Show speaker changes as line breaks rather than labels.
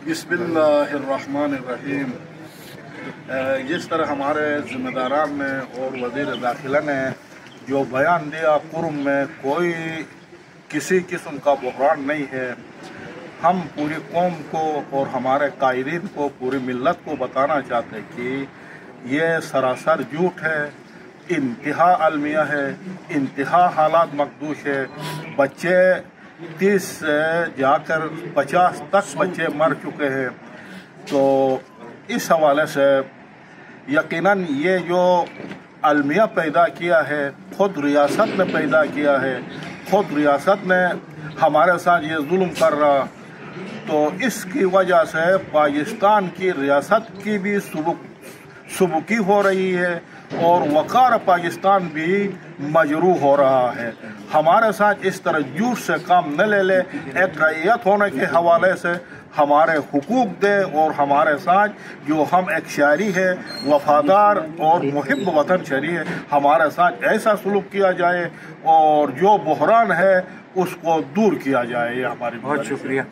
बिस्मिल्लाहिर्रहमानिर्रहीम। जिस तरह हमारे ज़िम्मेदारान ने और वज़ीर दाखिला ने जो बयान दिया, कुर्म में कोई किसी किस्म का बहरान नहीं है। हम पूरी कौम को और हमारे कायदीन को, पूरी मिल्लत को बताना चाहते हैं कि ये सरासर झूठ है, इंतहा अलमिया है, इंतहा हालात मखदूश है। बच्चे 30 से जाकर 50 तक बच्चे मर चुके हैं। तो इस हवाले से यकीनन ये जो अलमिया पैदा किया है, खुद रियासत ने पैदा किया है, खुद रियासत ने हमारे साथ ये जुल्म कर रहा। तो इसकी वजह से पाकिस्तान की रियासत की भी सुबुकी हो रही है और वक़ार पाकिस्तान भी मजरूह हो रहा है। हमारे साथ इस तरह झूठ से काम न ले ले। एक रैयत होने के हवाले से हमारे हुकूक दे और हमारे साथ जो हम एक शहरी है, वफादार और मुहिब वतन शहरी है, हमारे साथ ऐसा सलूक किया जाए और जो बहरान है उसको दूर किया जाए। ये हमारी
बहुत शुक्रिया।